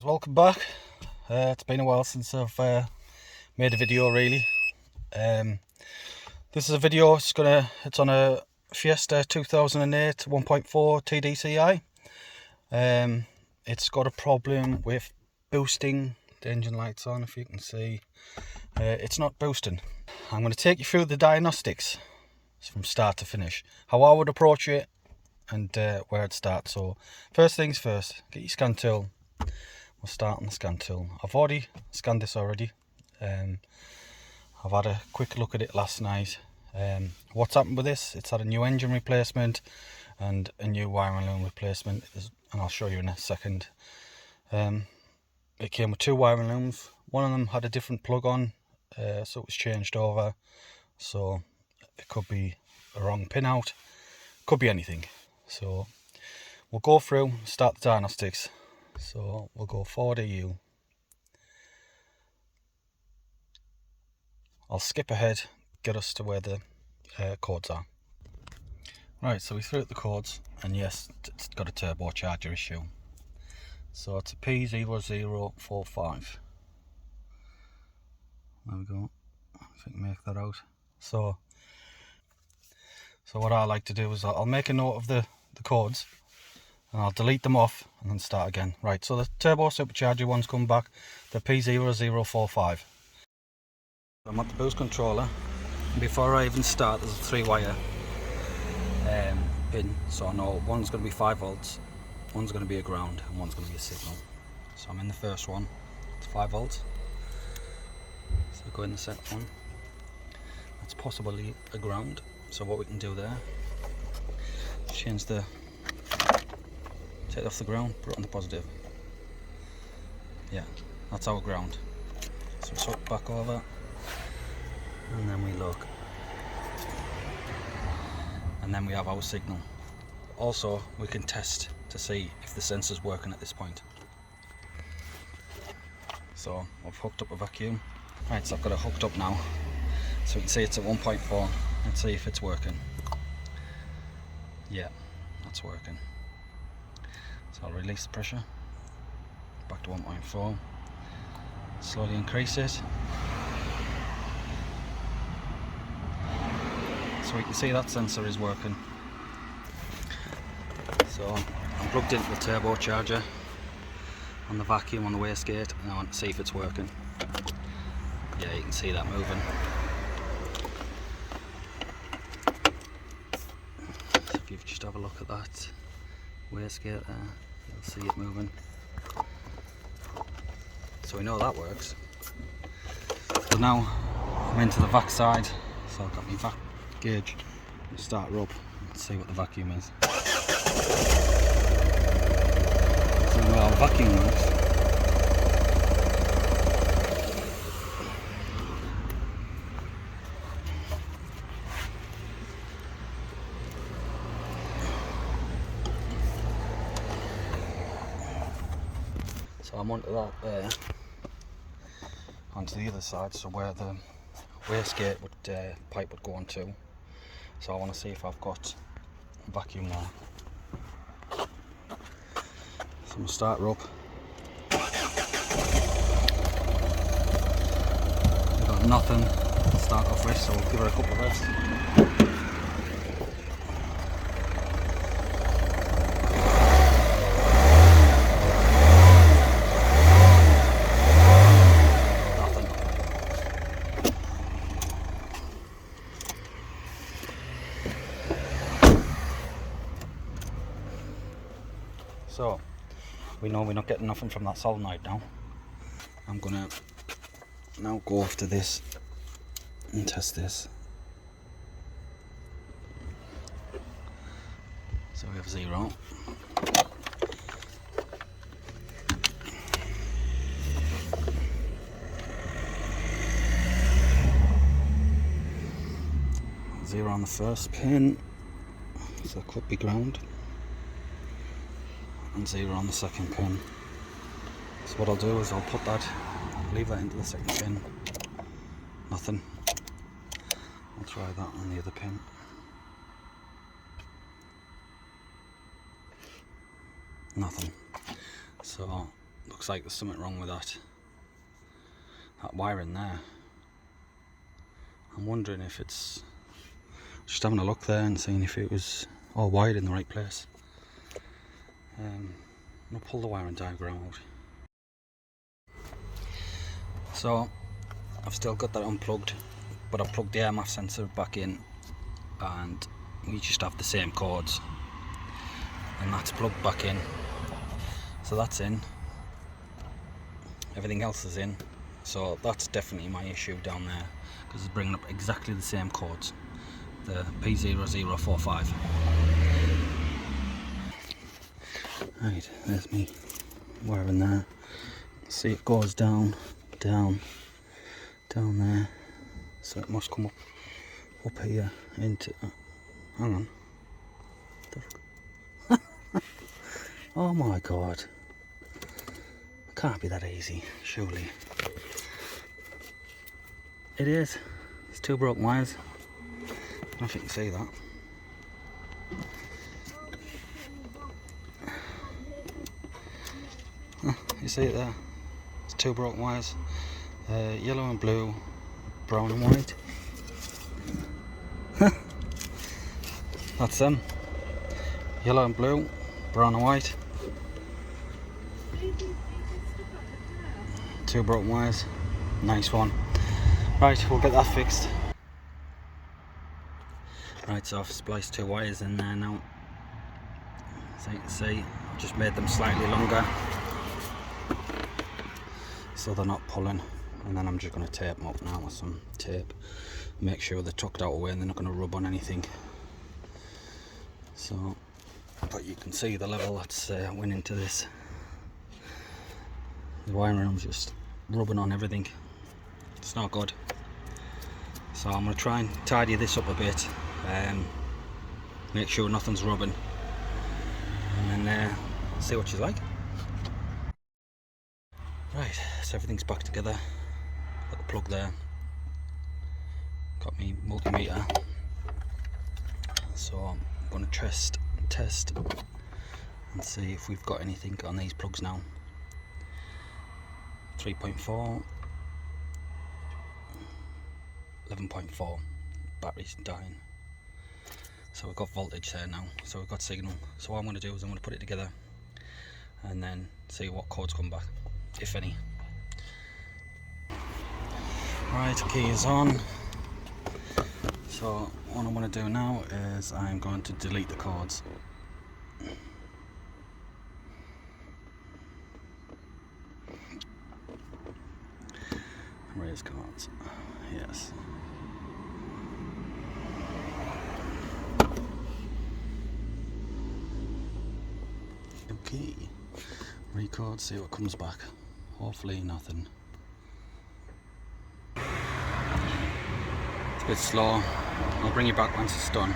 Welcome back. It's been a while since I've made a video really. This is a video, it's on a Fiesta 2008 1.4 tdci. It's got a problem with boosting. The engine light's on, if you can see. It's not boosting. I'm going to take you through the diagnostics from start to finish, how I would approach it and where I'd start. So first things first, get your scan tool. We'll start on the scan tool. I've already scanned this already. I've had a quick look at it last night. What's happened with this? It's had a new engine replacement and a new wiring loom replacement, and I'll show you in a second. It came with two wiring looms. One of them had a different plug on, so it was changed over. So it could be a wrong pin out, could be anything. So we'll go through, start the diagnostics. So we'll go 4DU. I'll skip ahead, get us to where the codes are. Right, so we threw out the codes, and yes, it's got a turbocharger issue. So it's a P0045. There we go. I think make that out. So what I like to do is I'll make a note of the codes, and I'll delete them off and then start again. Right, so the turbo supercharger one's come back, the P0045. I'm at the boost controller. Before I even start, there's a 3-wire pin, so I know one's going to be 5 volts, one's going to be a ground, and one's going to be a signal. So I'm in the first one, it's 5 volts. So go in the second one, that's possibly a ground. So what we can do there, change the, take it off the ground, put it on the positive. Yeah, that's our ground. So swap back over, and then we look. And then we have our signal. Also, we can test to see if the sensor's working at this point. So I've hooked up a vacuum. Right, so I've got it hooked up now. So we can see it's at 1.4. Let's see if it's working. Yeah, that's working. So I'll release the pressure back to 1.4, slowly increase it, so we can see that sensor is working. So I'm plugged into the turbocharger on the vacuum on the wastegate, and I want to see if it's working. Yeah, you can see that moving. So if you just have a look at that wastegate there, you'll see it moving. So we know that works. So now I'm into the vac side, so I've got my vac gauge. I'll start her up and see what the vacuum is. So well, vacuum works. So I'm onto that there, onto the other side, so where the wastegate pipe would go onto. So I want to see if I've got vacuum there. So I'm going to start her up. We've got nothing to start off with, so we'll give her a couple of revs. So we know we're not getting nothing from that solenoid now. I'm gonna now go after this and test this. So we have 0. Zero on the first pin, so it could be ground. And 0 on the second pin. So what I'll do is I'll put that, leave that into the second pin. Nothing. I'll try that on the other pin. Nothing. So looks like there's something wrong with that wiring there. I'm wondering if it's, just having a look there and seeing if it was all wired in the right place. I'm going to pull the wiring diagram out. So I've still got that unplugged, but I've plugged the air math sensor back in, and we just have the same cords, and that's plugged back in. So that's in, everything else is in. So that's definitely my issue down there, because it's bringing up exactly the same cords, the P0045. Right, there's me wiring there. See, it goes down there, so it must come up here into, hang on. Oh my god, can't be that easy, surely. It is. It's 2 broken wires. I don't know if you can see that. You see it there? It's 2 broken wires. Yellow and blue, brown and white. That's them. Yellow and blue, brown and white. 2 broken wires. Nice one. Right, we'll get that fixed. Right, so I've spliced 2 wires in there now. So you can see, I've just made them slightly longer, so they're not pulling. And then I'm just going to tape them up now with some tape. Make sure they're tucked out away and they're not going to rub on anything. So, but you can see the level that's went into this. The wiring's just rubbing on everything. It's not good. So I'm going to try and tidy this up a bit, make sure nothing's rubbing, and then see what she's like. Right, so everything's back together. Got the plug there, got me multimeter, so I'm going to test and see if we've got anything on these plugs now. 3.4, 11.4, battery's dying. So we've got voltage there now, so we've got signal. So what I'm going to do is I'm going to put it together and then see what cords come back, if any. Right, key is on. So what I'm going to do now is I'm going to delete the cords. Raise cords, yes. Okay, record, see what comes back. Hopefully nothing. It's a bit slow. I'll bring you back once it's done.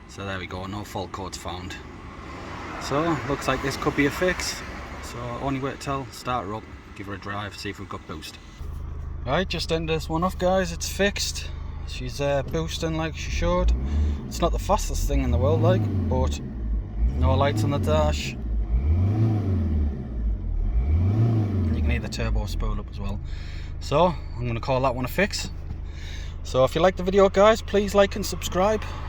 So there we go, no fault codes found. So looks like this could be a fix. So only way to tell, start her up, give her a drive, see if we've got boost. Right, just end this one off, guys. It's fixed. She's boosting like she should. It's not the fastest thing in the world, like, but no lights on the dash. And you can hear the turbo spool up as well. So I'm going to call that one a fix. So if you like the video, guys, please like and subscribe.